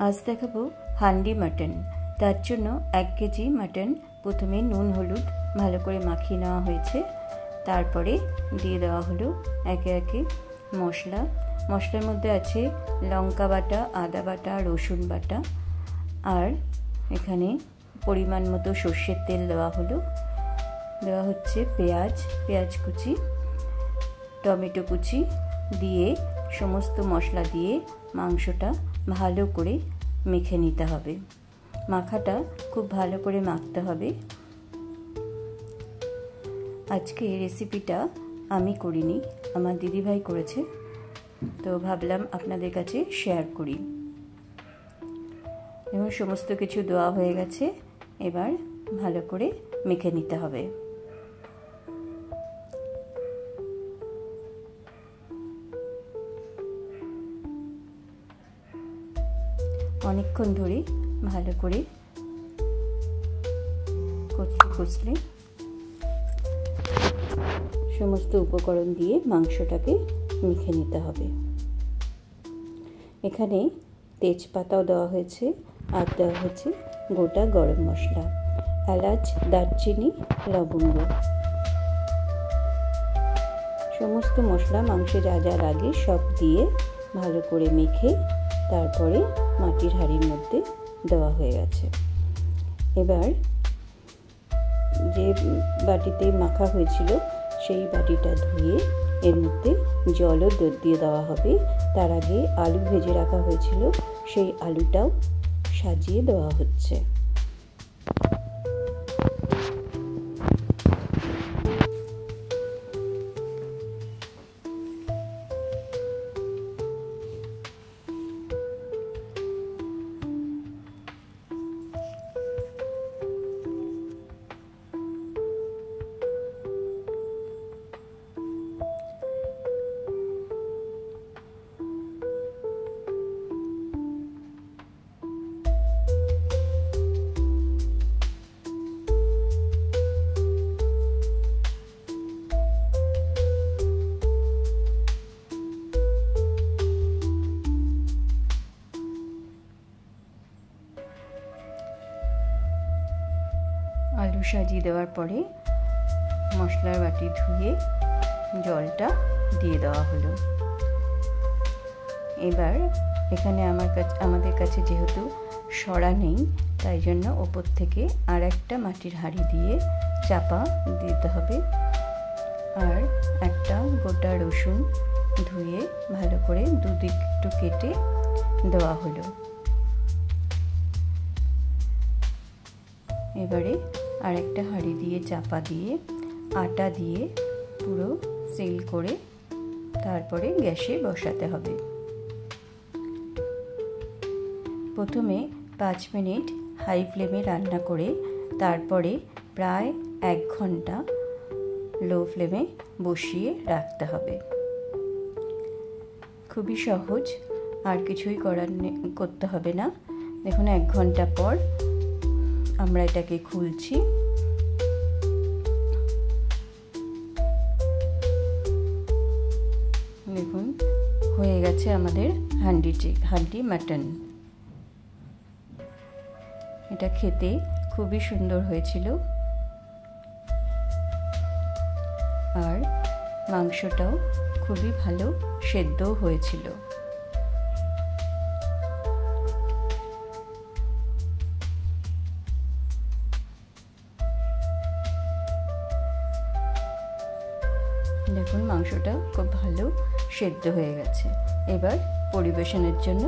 আজ দেখাবো হান্ডি মাটন। তার জন্য 1 কেজি মাটন প্রথমে নুন হলুদ ভালো করে মাখিয়ে নেওয়া হয়েছে। তারপরে দিয়ে দেওয়া হলো একে একে মশলা। মশলার মধ্যে আছে লঙ্কা বাটা, আদা বাটা, রসুন বাটা, আর এখানে পরিমাণ মতো সর্ষের তেল দেওয়া হলো। দেওয়া হচ্ছে পেঁয়াজ কুচি, টমেটো কুচি দিয়ে সমস্ত মশলা দিয়ে মাংসটা ভালো করে মেখে নিতে হবে। মাখাটা খুব ভালো করে মাখতে হবে। আজকে রেসিপিটা আমি করিনি, আমার দিদিভাই করেছে, তো ভাবলাম আপনাদের কাছে শেয়ার করি। এবং সমস্ত কিছু দেওয়া হয়ে গেছে, এবার ভালো করে মেখে নিতে হবে। অনেকক্ষণ ধরে ভালো করে কষলে সমস্ত উপকরণ দিয়ে মাংসটাকে মেখে নিতে হবে। এখানে তেজপাতাও দেওয়া হয়েছে, আর দেওয়া হয়েছে গোটা গরম মশলা, এলাচ, দারচিনি, লবঙ্গ। সমস্ত মশলা মাংসে যা যা লাগে সব দিয়ে ভালো করে মেখে তারপরে মাটির হাঁড়ির মধ্যে দেওয়া হয়ে গেছে। এবার যে বাটিতে মাখা হয়েছিল সেই বাটিটা ধুয়ে এর মধ্যে জলও দিয়ে দেওয়া হবে। তার আগে আলু ভেজে রাখা হয়েছিল, সেই আলুটাও সাজিয়ে দেওয়া হচ্ছে। আলু সাজিয়ে দেওয়ার পরে মশলার বাটি ধুয়ে জলটা দিয়ে দেওয়া হলো। এবার এখানে আমাদের কাছে যেহেতু সরা নেই, তাই জন্য ওপর থেকে আর একটা মাটির হাঁড়ি দিয়ে চাপা দিতে হবে। আর একটা গোটা রসুন ধুয়ে ভালো করে দুদিক একটু কেটে দেওয়া হলো। এবারে আর একটা হাঁড়ি দিয়ে চাপা দিয়ে আটা দিয়ে পুরো সিল করে তারপরে গ্যাসে বসাতে হবে। প্রথমে 5 মিনিট হাই ফ্লেমে রান্না করে তারপরে প্রায় 1 ঘন্টা লো ফ্লেমে বসিয়ে রাখতে হবে। খুবই সহজ, আর কিছুই করতে হবে না। দেখুন 1 ঘন্টা পর আমরা এটাকে খুলছি। দেখুন হয়ে গেছে আমাদের হান্ডি মাটন। এটা খেতে খুবই সুন্দর হয়েছিল, আর মাংসটাও খুবই ভালো সেদ্ধ হয়েছিল। দেখুন মাংসটা খুব ভালো সেদ্ধ হয়ে গেছে। এবার পরিবেশনের জন্য